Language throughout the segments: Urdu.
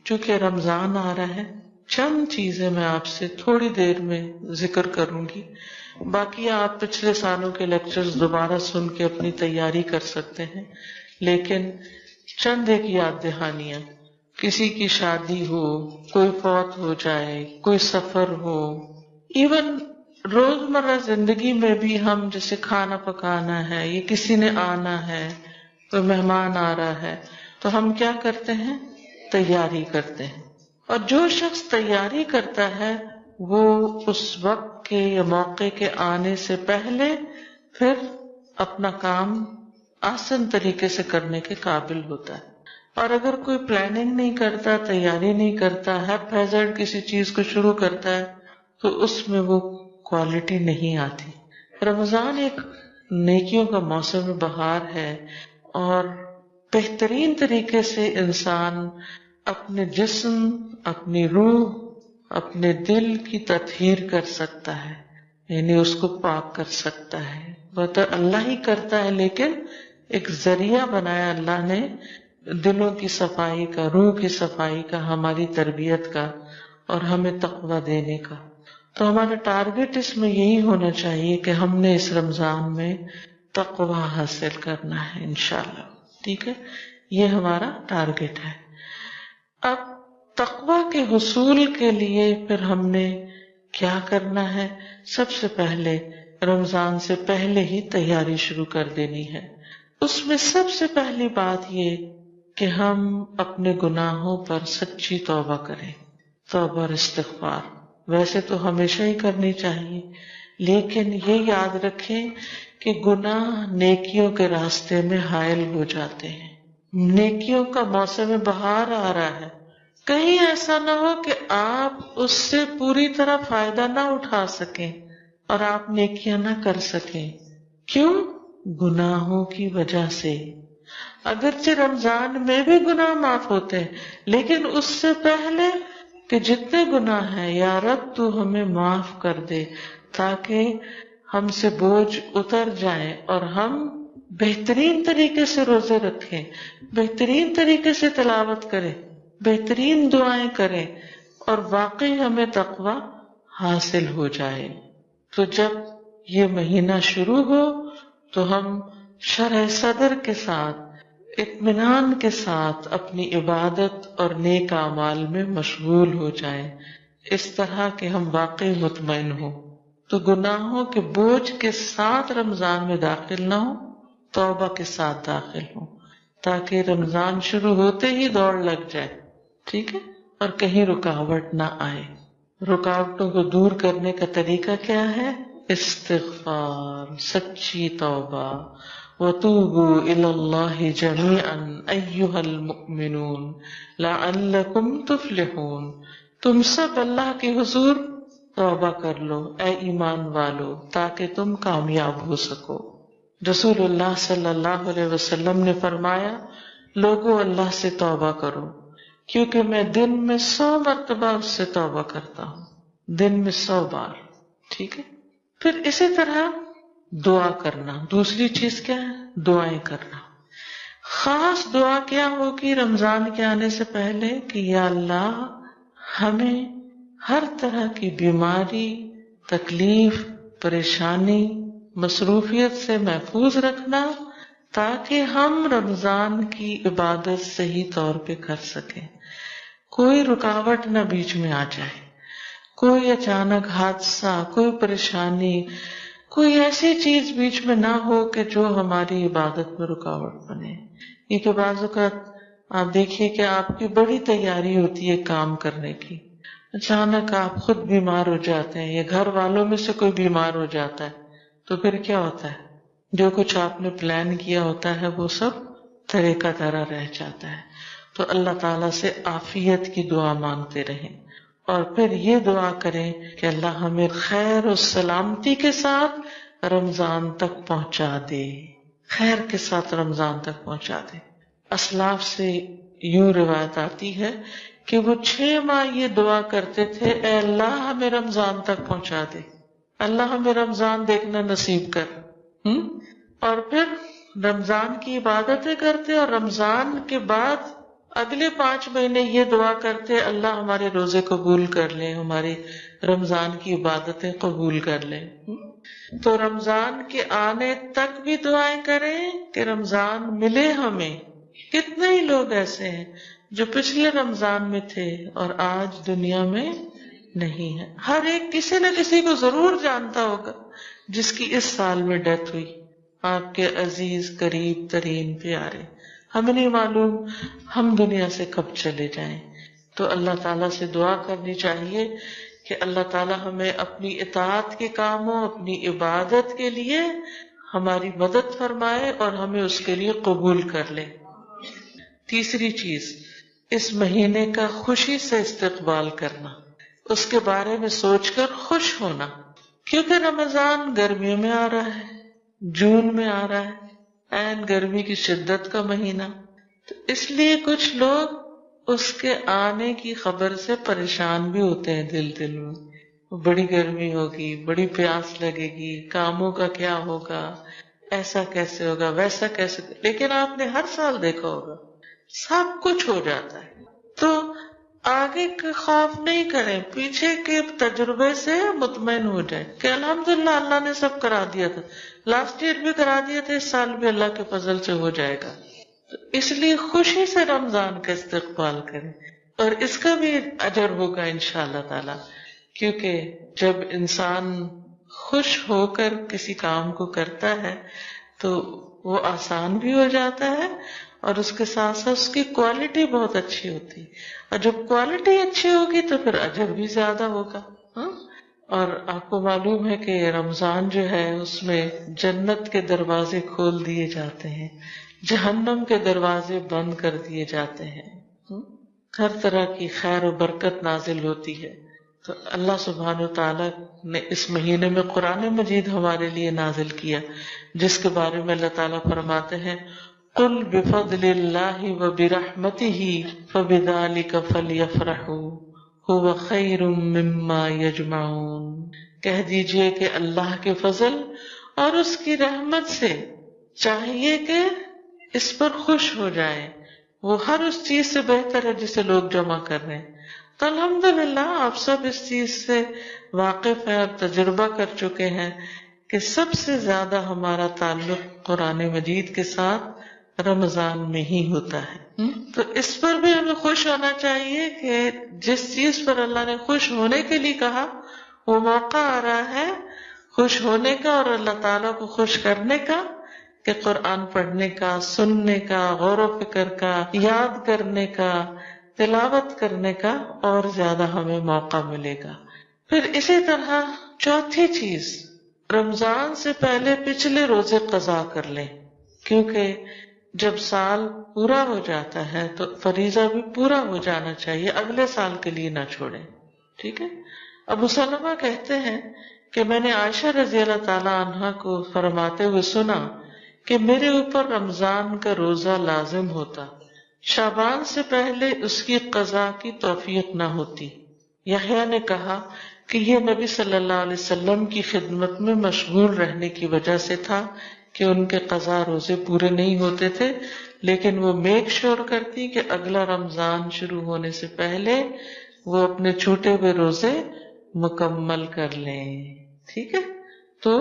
چونکہ رمضان آ رہا ہے، چند چیزیں میں آپ سے تھوڑی دیر میں ذکر کروں گی، باقی آپ پچھلے سالوں کے لیکچرز دوبارہ سن کے اپنی تیاری کر سکتے ہیں، لیکن چند ایک یاد دہانیاں، کسی کی شادی ہو، کوئی فوت ہو جائے، کوئی سفر ہو، ایون روزمرہ زندگی میں بھی ہم جیسے کھانا پکانا ہے، یہ کسی نے آنا ہے، کوئی مہمان آ رہا ہے، تو ہم کیا کرتے ہیں؟ تیاری کرتے ہیں. اور جو شخص تیاری کرتا ہے وہ اس وقت کے یا موقع کے آنے سے پہلے پھر اپنا کام آسان طریقے سے کرنے کے قابل ہوتا ہے. اور اگر کوئی پلاننگ نہیں کرتا، تیاری نہیں کرتا، ہیپ ہیزرڈ کسی چیز کو شروع کرتا ہے تو اس میں وہ کوالٹی نہیں آتی. رمضان ایک نیکیوں کا موسم بہار ہے اور بہترین طریقے سے انسان اپنے جسم، اپنی روح، اپنے دل کی تطہیر کر سکتا ہے، یعنی اس کو پاک کر سکتا ہے. وہ تو اللہ ہی کرتا ہے، لیکن ایک ذریعہ بنایا اللہ نے دلوں کی صفائی کا، روح کی صفائی کا، ہماری تربیت کا اور ہمیں تقویٰ دینے کا. تو ہمارا ٹارگٹ اس میں یہی ہونا چاہیے کہ ہم نے اس رمضان میں تقویٰ حاصل کرنا ہے انشاءاللہ. ٹھیک ہے، یہ ہمارا ٹارگٹ ہے. اب تقویٰ کے حصول کے لیے پھر ہم نے کیا کرنا ہے؟ سب سے پہلے رمضان سے پہلے ہی تیاری شروع کر دینی ہے. اس میں سب سے پہلی بات یہ کہ ہم اپنے گناہوں پر سچی توبہ کریں. توبہ اور استغفار ویسے تو ہمیشہ ہی کرنی چاہیے، لیکن یہ یاد رکھیں کہ گناہ نیکیوں کے راستے میں حائل ہو جاتے ہیں. نیکیوں کا موسم بہار آ رہا ہے، کہیں ایسا نہ ہو کہ آپ اس سے پوری طرح فائدہ نہ اٹھا سکیں اور آپ نیکیاں نہ کر سکیں. کیوں؟ گناہوں کی وجہ سے. اگرچہ رمضان میں بھی گناہ معاف ہوتے ہیں، لیکن اس سے پہلے کہ جتنے گناہ ہیں یا رب تو ہمیں معاف کر دے، تاکہ ہم سے بوجھ اتر جائیں اور ہم بہترین طریقے سے روزے رکھیں، بہترین طریقے سے تلاوت کریں، بہترین دعائیں کریں اور واقعی ہمیں تقویٰ حاصل ہو جائے. تو جب یہ مہینہ شروع ہو تو ہم شرح صدر کے ساتھ، اطمینان کے ساتھ اپنی عبادت اور نیک اعمال میں مشغول ہو جائیں، اس طرح کہ ہم واقعی مطمئن ہوں. تو گناہوں کے بوجھ کے ساتھ رمضان میں داخل نہ ہوں، توبہ کے ساتھ داخل ہوں، تاکہ رمضان شروع ہوتے ہی دوڑ لگ جائے. ٹھیک ہے، اور کہیں رکاوٹ نہ آئے. رکاوٹوں کو دور کرنے کا طریقہ کیا ہے؟ استغفار، سچی توبہ. وَتُوبُوا إِلَى اللَّهِ جَمِيعًا أَيُّهَا الْمُؤْمِنُونَ لَعَلَّكُمْ تُفْلِحُونَ. تم سب اللہ کے حضور توبہ کر لو اے ایمان والو، تاکہ تم کامیاب ہو سکو. رسول اللہ صلی اللہ علیہ وسلم نے فرمایا، لوگوں اللہ سے توبہ کرو، کیونکہ میں دن میں 100 مرتبہ اس سے توبہ کرتا ہوں، دن میں 100 بار. ٹھیک ہے، پھر اسی طرح دعا کرنا. دوسری چیز کیا ہے؟ دعائیں کرنا. خاص دعا کیا ہوگی رمضان کے آنے سے پہلے کہ یا اللہ ہمیں ہر طرح کی بیماری، تکلیف، پریشانی، مصروفیت سے محفوظ رکھنا، تاکہ ہم رمضان کی عبادت صحیح طور پہ کر سکیں. کوئی رکاوٹ نہ بیچ میں آ جائے، کوئی اچانک حادثہ، کوئی پریشانی، کوئی ایسی چیز بیچ میں نہ ہو کہ جو ہماری عبادت میں رکاوٹ بنے. یہ کہ بعض اوقات آپ دیکھیے کہ آپ کی بڑی تیاری ہوتی ہے کام کرنے کی، اچانک آپ خود بیمار ہو جاتے ہیں یا گھر والوں میں سے کوئی بیمار ہو جاتا ہے، تو پھر کیا ہوتا ہے؟ جو کچھ آپ نے پلان کیا ہوتا ہے وہ سب طرح کا طرح رہ جاتا ہے. تو اللہ تعالیٰ سے عافیت کی دعا مانگتے رہیں اور پھر یہ دعا کریں کہ اللہ ہمیں خیر و سلامتی کے ساتھ رمضان تک پہنچا دے، خیر کے ساتھ رمضان تک پہنچا دے. اسلاف سے یوں روایت آتی ہے کہ وہ 6 ماہ یہ دعا کرتے تھے، اے اللہ ہمیں رمضان تک پہنچا دے، اللہ ہمیں رمضان دیکھنا نصیب کر. اور پھر رمضان کی عبادتیں کرتے اور رمضان کے بعد اگلے 5 مہینے یہ دعا کرتے اللہ ہمارے روزے قبول کر لیں، ہماری رمضان کی عبادتیں قبول کر لیں. تو رمضان کے آنے تک بھی دعائیں کریں کہ رمضان ملے ہمیں. کتنے ہی لوگ ایسے ہیں جو پچھلے رمضان میں تھے اور آج دنیا میں نہیں ہے. ہر ایک کسی نہ کسی کو ضرور جانتا ہوگا جس کی اس سال میں ڈیتھ ہوئی، آپ کے عزیز قریب ترین پیارے. ہمیں نہیں معلوم ہم دنیا سے کب چلے جائیں. تو اللہ تعالیٰ سے دعا کرنی چاہیے کہ اللہ تعالیٰ ہمیں اپنی اطاعت کے کاموں، اپنی عبادت کے لیے ہماری مدد فرمائے اور ہمیں اس کے لیے قبول کر لے. تیسری چیز، اس مہینے کا خوشی سے استقبال کرنا، اس کے بارے میں سوچ کر خوش ہونا. کیونکہ رمضان گرمیوں میں آ رہا ہے، جون میں آ رہا ہے، عین گرمی کی شدت کا مہینہ. تو اس لیے کچھ لوگ اس کے آنے کی خبر سے پریشان بھی ہوتے ہیں دل میں. بڑی گرمی ہوگی، بڑی پیاس لگے گی، کاموں کا کیا ہوگا، ایسا کیسے ہوگا، ویسا کیسے. لیکن آپ نے ہر سال دیکھا ہوگا سب کچھ ہو جاتا ہے. تو آگے کا خوف نہیں کریں، پیچھے کے تجربے سے مطمئن ہو جائیں کہ الحمدللہ اللہ نے سب کرا دیا تھا. لاسٹ ایئر بھی کرا دیا تھا، اس سال بھی اللہ کے فضل سے ہو جائے گا. تو اس لیے خوشی سے رمضان کا استقبال کریں اور اس کا بھی اجر ہوگا انشاءاللہ تعالی. کیونکہ جب انسان خوش ہو کر کسی کام کو کرتا ہے تو وہ آسان بھی ہو جاتا ہے اور اس کے ساتھ ساتھ اس کی کوالٹی بہت اچھی ہوتی. اور جب کوالٹی اچھی ہوگی تو پھر اجر بھی زیادہ ہوگا. اور آپ کو معلوم ہے کہ رمضان جو ہے اس میں جنت کے دروازے کھول دیے جاتے ہیں، جہنم کے دروازے بند کر دیے جاتے ہیں، ہر طرح کی خیر و برکت نازل ہوتی ہے. تو اللہ سبحانہ وتعالیٰ نے اس مہینے میں قرآن مجید ہمارے لیے نازل کیا، جس کے بارے میں اللہ تعالیٰ فرماتے ہیں قُلْ بِفَضْلِ اللَّهِ وَبِرَحْمَتِهِ فَبِذَلِكَ فَلْيَفْرَحُوا هُوَ خَيْرٌ مِّمَّا يَجْمَعُونَ. کہہ دیجئے کہ اللہ کے فضل اور اس کی رحمت سے چاہیے کہ اس پر خوش ہو جائیں، وہ ہر اس چیز سے بہتر ہے جسے لوگ جمع کر رہے ہیں. تو الحمدللہ آپ سب اس چیز سے واقف ہیں اور تجربہ کر چکے ہیں کہ سب سے زیادہ ہمارا تعلق قرآن مجید کے ساتھ رمضان میں ہی ہوتا ہے. تو اس پر بھی ہمیں خوش ہونا چاہیے کہ جس چیز پر اللہ نے خوش ہونے کے لیے کہا وہ موقع آ رہا ہے خوش ہونے کا اور اللہ تعالیٰ کو خوش کرنے کا، کہ قرآن پڑھنے کا، سننے کا، غور و فکر کا، یاد کرنے کا، تلاوت کرنے کا اور زیادہ ہمیں موقع ملے گا. پھر اسی طرح چوتھی چیز، رمضان سے پہلے پچھلے روزے قضا کر لیں، کیونکہ جب سال پورا ہو جاتا ہے تو فریضہ بھی پورا ہو جانا چاہیے، اگلے سال کے لیے نہ چھوڑیں. ٹھیک ہے. ابو سلمہ کہتے ہیں کہ میں نے عائشہ رضی اللہ تعالی عنہا کو فرماتے ہوئے سنا کہ میرے اوپر رمضان کا روزہ لازم ہوتا، شعبان سے پہلے اس کی قضا کی توفیق نہ ہوتی. یحییٰ نے کہا کہ یہ نبی صلی اللہ علیہ وسلم کی خدمت میں مشغول رہنے کی وجہ سے تھا کہ ان کے قضا روزے پورے نہیں ہوتے تھے، لیکن وہ میک شور کرتی کہ اگلا رمضان شروع ہونے سے پہلے وہ اپنے چھوٹے ہوئے روزے مکمل کر لیں. ٹھیک ہے. تو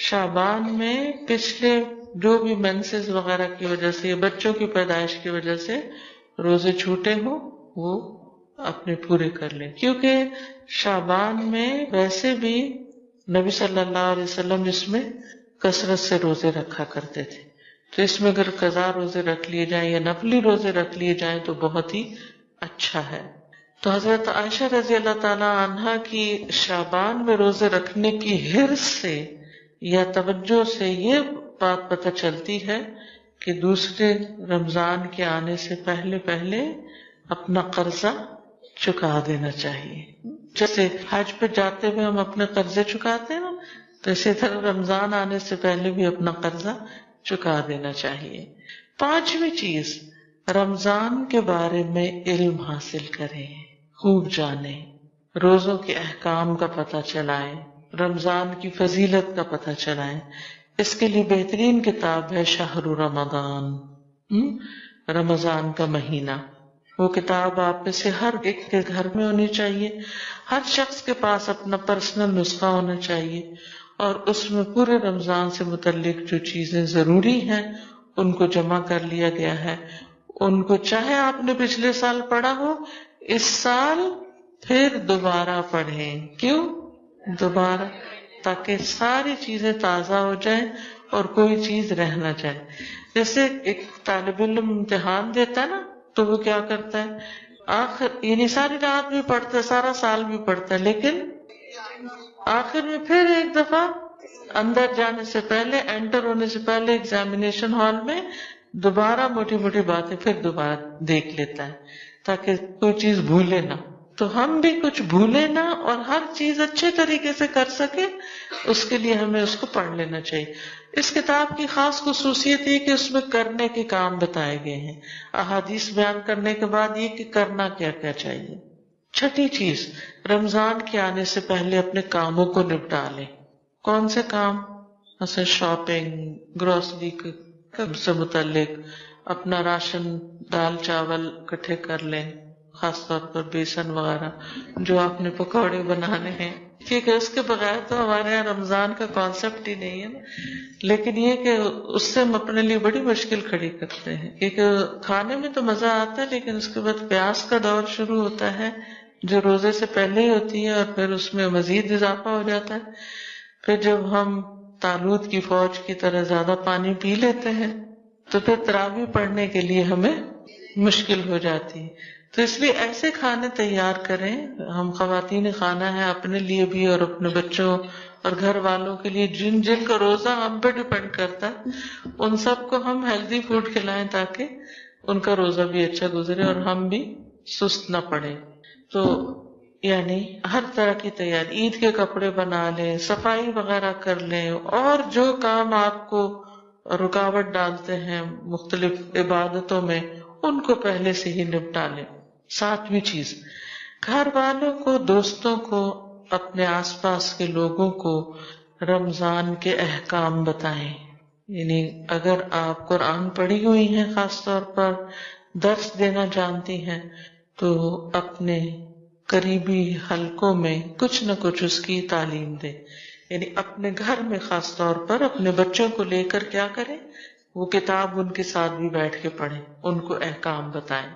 شعبان میں پچھلے جو بھی مینسز وغیرہ کی وجہ سے، بچوں کی پیدائش کی وجہ سے روزے چھوٹے ہوں وہ اپنے پورے کر لیں، کیونکہ شعبان میں ویسے بھی نبی صلی اللہ علیہ وسلم اس میں کثرت سے روزے رکھا کرتے تھے. تو اس میں اگر قضا روزے رکھ لیے جائیں یا نفلی روزے رکھ لیے جائیں تو بہت ہی اچھا ہے. تو حضرت عائشہ رضی اللہ تعالی عنہا کی شعبان میں روزے رکھنے کی حرص سے یا توجہ سے یہ بات پتہ چلتی ہے کہ دوسرے رمضان کے آنے سے پہلے پہلے اپنا قرضہ چکا دینا چاہیے. جیسے حج پہ جاتے ہوئے ہم اپنے قرضے چکاتے ہیں نا، تو اسی طرح رمضان آنے سے پہلے بھی اپنا قرضہ چکا دینا چاہیے. پانچویں چیز، رمضان کے بارے میں علم حاصل کریں، خوب جانیں، روزوں کے احکام کا پتہ چلائیں، رمضان کی فضیلت کا پتہ چلائیں. اس کے لیے بہترین کتاب ہے شہر رمضان، رمضان کا مہینہ. وہ کتاب آپ میں سے ہر ایک کے گھر میں ہونی چاہیے، ہر شخص کے پاس اپنا پرسنل نسخہ ہونا چاہیے، اور اس میں پورے رمضان سے متعلق جو چیزیں ضروری ہیں ان کو جمع کر لیا گیا ہے. ان کو چاہے آپ نے پچھلے سال پڑھا ہو، اس سال پھر دوبارہ پڑھیں. کیوں دوبارہ؟ تاکہ ساری چیزیں تازہ ہو جائیں اور کوئی چیز رہ نہ جائے. جیسے ایک طالب علم امتحان دیتا ہے نا، تو وہ کیا کرتا ہے، آخر یعنی ساری رات بھی پڑھتا ہے، سارا سال بھی پڑھتا ہے، لیکن آخر میں پھر ایک دفعہ اندر جانے سے پہلے، انٹر ہونے سے پہلے ایگزامینیشن ہال میں دوبارہ موٹی موٹی باتیں پھر دوبارہ دیکھ لیتا ہے تاکہ کوئی چیز بھولے نہ. تو ہم بھی کچھ بھولے نہ اور ہر چیز اچھے طریقے سے کر سکے، اس کے لیے ہمیں اس کو پڑھ لینا چاہیے. اس کتاب کی خاص خصوصیت یہ کہ اس میں کرنے کے کام بتائے گئے ہیں، احادیث بیان کرنے کے بعد یہ کہ کرنا کیا کیا چاہیے. چھٹی چیز، رمضان کے آنے سے پہلے اپنے کاموں کو نپٹا لیں. کون سے کام؟ مثلا شاپنگ، گروسری سے متعلق، اپنا راشن دال چاول اکٹھے کر لیں، خاص طور پر بیسن وغیرہ جو آپ نے پکوڑے بنانے ہیں، کیونکہ اس کے بغیر تو ہمارے یہاں رمضان کا کانسیپٹ ہی نہیں ہے نا. لیکن یہ کہ اس سے ہم اپنے لیے بڑی مشکل کھڑی کرتے ہیں، کیونکہ کھانے میں تو مزہ آتا ہے لیکن اس کے بعد پیاس کا دور شروع ہوتا ہے جو روزے سے پہلے ہی ہوتی ہے، اور پھر اس میں مزید اضافہ ہو جاتا ہے. پھر جب ہم طالوت کی فوج کی طرح زیادہ پانی پی لیتے ہیں تو پھر تراویح پڑھنے کے لیے ہمیں مشکل ہو جاتی ہے. تو اس لیے ایسے کھانے تیار کریں، ہم خواتین خانہ ہیں اپنے لیے بھی اور اپنے بچوں اور گھر والوں کے لیے، جن جن کا روزہ ہم پہ ڈپینڈ کرتا ہے، ان سب کو ہم ہیلدی فوڈ کھلائیں تاکہ ان کا روزہ بھی اچھا گزرے اور ہم بھی سست نہ پڑے. تو یعنی ہر طرح کی تیاری، عید کے کپڑے بنا لیں، صفائی وغیرہ کر لیں، اور جو کام آپ کو رکاوٹ ڈالتے ہیں مختلف عبادتوں میں ان کو پہلے سے ہی نپٹا لیں. ساتویں چیز، گھر والوں کو، دوستوں کو، اپنے آس پاس کے لوگوں کو رمضان کے احکام بتائیں. یعنی اگر آپ قرآن پڑھی ہوئی ہیں، خاص طور پر درس دینا جانتی ہیں، تو اپنے قریبی حلقوں میں کچھ نہ کچھ اس کی تعلیم دیں. یعنی اپنے گھر میں خاص طور پر اپنے بچوں کو لے کر کیا کریں، وہ کتاب ان کے ساتھ بھی بیٹھ کے پڑھیں، ان کو احکام بتائیں.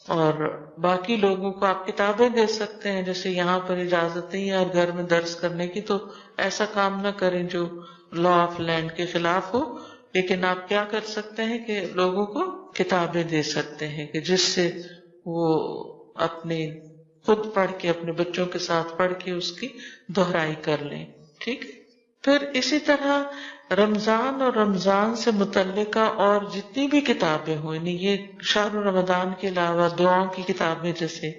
اور باقی لوگوں کو آپ کتابیں دے سکتے ہیں، جیسے یہاں پر اجازت نہیں ہے اور گھر میں درس کرنے کی، تو ایسا کام نہ کریں جو لا آف لینڈ کے خلاف ہو. لیکن آپ کیا کر سکتے ہیں کہ لوگوں کو کتابیں دے سکتے ہیں کہ جس سے وہ اپنے خود پڑھ کے، اپنے بچوں کے ساتھ پڑھ کے اس کی دہرائی کر لیں. ٹھیک. پھر اسی طرح رمضان اور رمضان سے متعلقہ اور جتنی بھی کتابیں ہوں، یعنی یہ شہر رمضان کے علاوہ دعاؤں کی کتابیں جیسے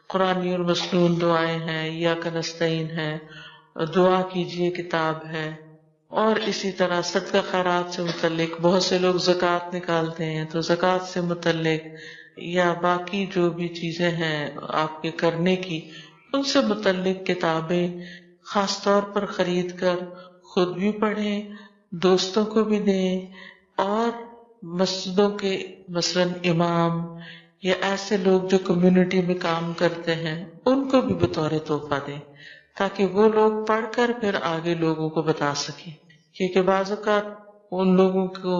قرآنی اور مسنون دعائیں ہیں، ایاک نستعین ہے، دعا کیجئے کتاب ہے، اور اسی طرح صدقہ خیرات سے متعلق بہت سے لوگ زکوٰۃ نکالتے ہیں، تو زکوٰۃ سے متعلق یا باقی جو بھی چیزیں ہیں آپ کے کرنے کی، ان سے متعلق کتابیں خاص طور پر خرید کر خود بھی پڑھیں، دوستوں کو بھی دیں، اور مسجدوں کے مثلاً امام یا ایسے لوگ جو کمیونٹی میں کام کرتے ہیں ان کو بھی بطور تحفہ دیں، تاکہ وہ لوگ پڑھ کر پھر آگے لوگوں کو بتا سکیں. کیونکہ بعض اوقات ان لوگوں کو،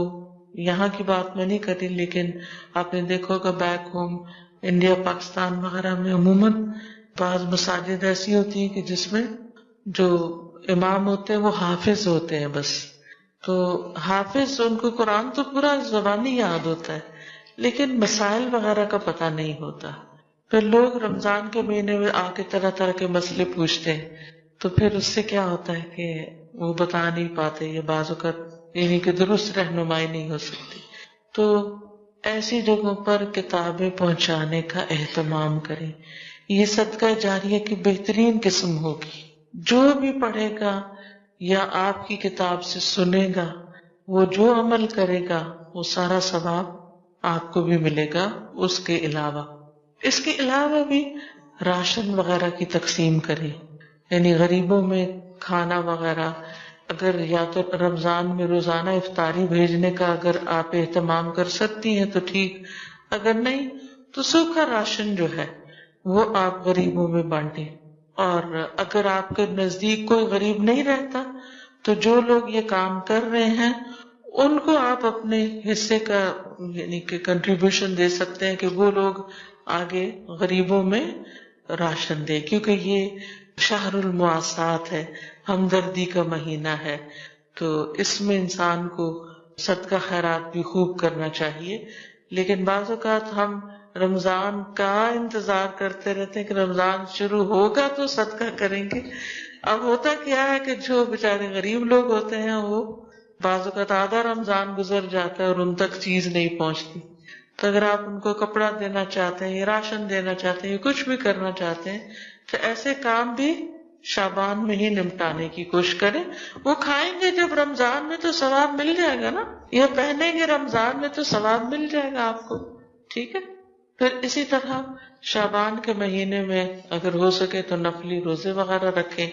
یہاں کی بات میں نہیں کری لیکن آپ نے دیکھا ہوگا بیک ہوم انڈیا، پاکستان وغیرہ میں عموماً بعض مساجد ایسی ہوتی ہیں کہ جس میں جو امام ہوتے ہیں وہ حافظ ہوتے ہیں بس. تو حافظ، ان کو قرآن تو پورا زبانی یاد ہوتا ہے لیکن مسائل وغیرہ کا پتہ نہیں ہوتا. پھر لوگ رمضان کے مہینے میں آ کے طرح طرح کے مسئلے پوچھتے ہیں، تو پھر اس سے کیا ہوتا ہے کہ وہ بتا نہیں پاتے، یا بعض اوقات یعنی کہ درست رہنمائی نہیں ہو سکتی. تو ایسی جگہوں پر کتابیں پہنچانے کا اہتمام کریں. یہ صدقہ جاریہ کی بہترین قسم ہوگی. جو بھی پڑھے گا یا آپ کی کتاب سے سنے گا، وہ جو عمل کرے گا وہ سارا ثواب آپ کو بھی ملے گا. اس کے علاوہ بھی راشن وغیرہ کی تقسیم کریں، یعنی غریبوں میں کھانا وغیرہ. اگر یا تو رمضان میں روزانہ افطاری بھیجنے کا اگر آپ اہتمام کر سکتی ہیں تو ٹھیک، اگر نہیں تو سوکھا راشن جو ہے وہ آپ غریبوں میں بانٹیں. اور اگر آپ کے نزدیک کوئی غریب نہیں رہتا تو جو لوگ یہ کام کر رہے ہیں ان کو آپ اپنے حصے کا یعنی کہ کنٹریبیوشن دے سکتے ہیں کہ وہ لوگ آگے غریبوں میں راشن دے، کیونکہ یہ شہر المواسات ہے، ہمدردی کا مہینہ ہے. تو اس میں انسان کو صدقہ خیرات بھی خوب کرنا چاہیے. لیکن بعض اوقات ہم رمضان کا انتظار کرتے رہتے ہیں کہ رمضان شروع ہوگا تو صدقہ کریں گے. اب ہوتا کیا ہے کہ جو بیچارے غریب لوگ ہوتے ہیں وہ بعض اوقات آدھا رمضان گزر جاتا ہے اور ان تک چیز نہیں پہنچتی. تو اگر آپ ان کو کپڑا دینا چاہتے ہیں یا راشن دینا چاہتے ہیں یا کچھ بھی کرنا چاہتے ہیں تو ایسے کام بھی شعبان میں ہی نمٹانے کی کوشش کریں. وہ کھائیں گے جب رمضان میں تو ثواب مل جائے گا نا، یہ پہنیں گے رمضان میں تو ثواب مل جائے گا آپ کو. ٹھیک ہے. پھر اسی طرح شعبان کے مہینے میں اگر ہو سکے تو نفلی روزے وغیرہ رکھیں.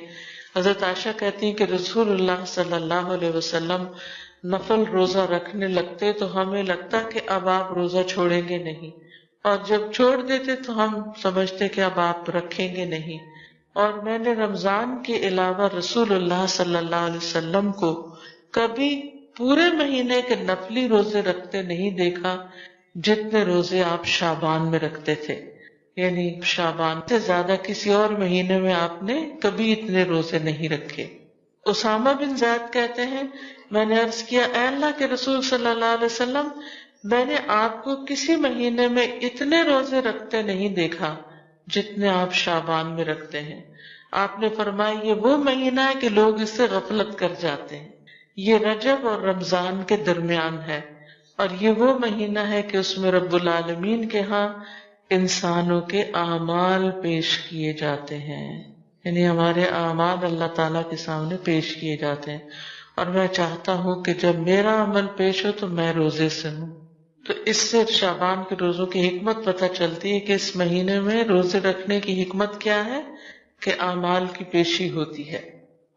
حضرت عائشہ کہتی ہیں کہ رسول اللہ صلی اللہ علیہ وسلم نفل روزہ رکھنے لگتے تو ہمیں لگتا کہ اب آپ روزہ چھوڑیں گے نہیں، اور جب چھوڑ دیتے تو ہم سمجھتے کہ اب آپ رکھیں گے نہیں. اور میں نے رمضان کے علاوہ رسول اللہ صلی اللہ علیہ وسلم کو کبھی پورے مہینے کے نفلی روزے رکھتے نہیں دیکھا جتنے روزے آپ شعبان میں رکھتے تھے. یعنی شعبان سے زیادہ کسی اور مہینے میں آپ نے کبھی اتنے روزے نہیں رکھے. اسامہ بن زید کہتے ہیں میں نے عرض کیا اے اللہ کے رسول صلی اللہ علیہ وسلم، میں نے آپ کو کسی مہینے میں اتنے روزے رکھتے نہیں دیکھا جتنے آپ شعبان میں رکھتے ہیں. آپ نے فرمایا یہ وہ مہینہ ہے کہ لوگ اس سے غفلت کر جاتے ہیں، یہ رجب اور رمضان کے درمیان ہے، اور یہ وہ مہینہ ہے کہ اس میں رب العالمین کے ہاں انسانوں کے اعمال پیش کیے جاتے ہیں. یعنی ہمارے اعمال اللہ تعالیٰ کے سامنے پیش کیے جاتے ہیں، اور میں چاہتا ہوں کہ جب میرا عمل پیش ہو تو میں روزے سے ہوں. تو اس سے شعبان کے روزوں کی حکمت پتہ چلتی ہے کہ اس مہینے میں روزے رکھنے کی حکمت کیا ہے کہ اعمال کی پیشی ہوتی ہے.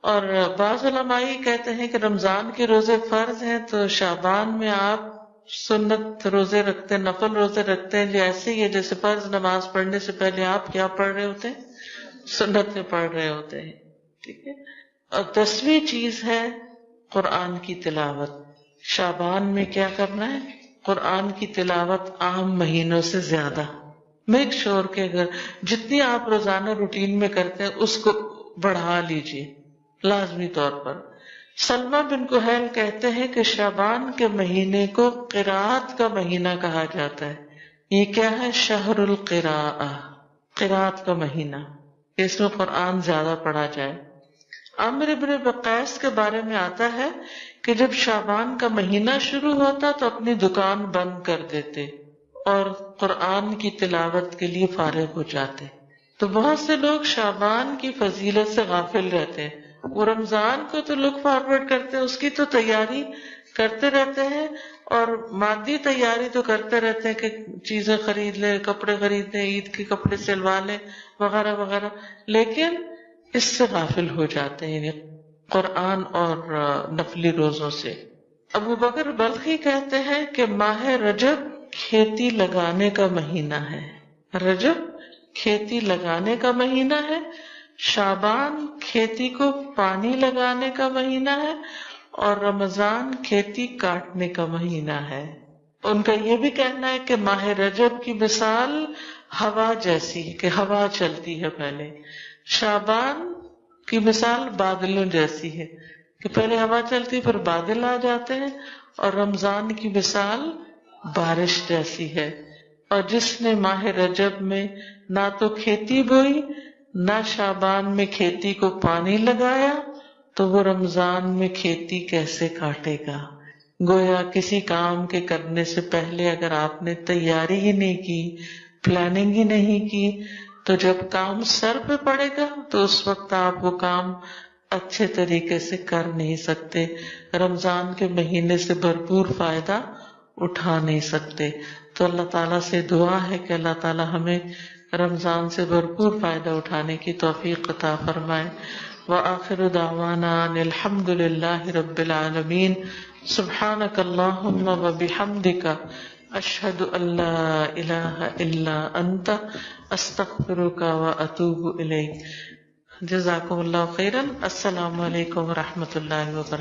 اور بعض علماء کہتے ہیں کہ رمضان کے روزے فرض ہیں تو شعبان میں آپ سنت روزے رکھتے ہیں، نفل روزے رکھتے ہیں. جو ایسے ہی ہے جیسے فرض نماز پڑھنے سے پہلے آپ کیا پڑھ رہے ہوتے ہیں؟ سنت میں پڑھ رہے ہوتے ہیں. ٹھیک ہے. اور 10ویں چیز ہے قرآن کی تلاوت. شعبان میں کیا کرنا ہے؟ قرآن کی تلاوت عام مہینوں سے زیادہ. میک شور کہ اگر جتنی آپ روزانہ روٹین میں کرتے ہیں اس کو بڑھا لیجیے لازمی طور پر. سلمہ بن کہیل کہتے ہیں کہ شعبان کے مہینے کو قرات کا مہینہ کہا جاتا ہے. یہ کیا ہے؟ شہر القراءہ، قرات کا مہینہ، اس میں قرآن زیادہ پڑھا جائے. عامر ابن بقیس کے بارے میں آتا ہے کہ جب شعبان کا مہینہ شروع ہوتا تو اپنی دکان بند کر دیتے اور قرآن کی تلاوت کے لیے فارغ ہو جاتے. تو بہت سے لوگ شعبان کی فضیلت سے غافل رہتے ہیں. وہ رمضان کو تو لک فارورڈ کرتے ہیں، اس کی تو تیاری کرتے رہتے ہیں اور مادی تیاری تو کرتے رہتے ہیں کہ چیزیں خرید لیں، کپڑے خرید لیں، عید کے کپڑے سلوا لیں وغیرہ وغیرہ، لیکن اس سے غافل ہو جاتے ہیں یعنی قرآن اور نفلی روزوں سے. ابو بکر بلخی کہتے ہیں کہ ماہ رجب کھیتی لگانے کا مہینہ ہے. رجب کھیتی لگانے کا مہینہ ہے، شعبان کھیتی کو پانی لگانے کا مہینہ ہے، اور رمضان کھیتی کاٹنے کا مہینہ ہے. ان کا یہ بھی کہنا ہے کہ ماہ رجب کی مثال ہوا جیسی ہے کہ ہوا چلتی ہے پہلے، شعبان کی مثال بادلوں جیسی ہے کہ پہلے ہوا چلتی پھر بادل آ جاتے ہیں، اور رمضان کی مثال بارش جیسی ہے. اور جس نے ماہ رجب میں نہ تو کھیتی بوئی نہ شعبان میں کھیتی کو پانی لگایا تو وہ رمضان میں کھیتی کیسے کاٹے گا؟ گویا کسی کام کے کرنے سے پہلے اگر آپ نے تیاری ہی نہیں کی، پلاننگ ہی نہیں کی، تو جب کام سر پہ پڑے گا تو اس وقت آپ وہ کام اچھے طریقے سے کر نہیں سکتے، رمضان کے مہینے سے بھرپور فائدہ اٹھا نہیں سکتے. تو اللہ تعالیٰ سے دعا ہے کہ اللہ تعالیٰ ہمیں رمضان سے بھرپور فائدہ اٹھانے کی توفیق عطا فرمائے. وآخر دعوانا ان الحمد للہ رب العالمین. سبحانک اللہم وبحمدک اشہد ان لا الہ الا انت استغفرک و اتوب الیک. جزاکم اللہ خیرا. السلام علیکم ورحمۃ اللہ وبرکاتہ.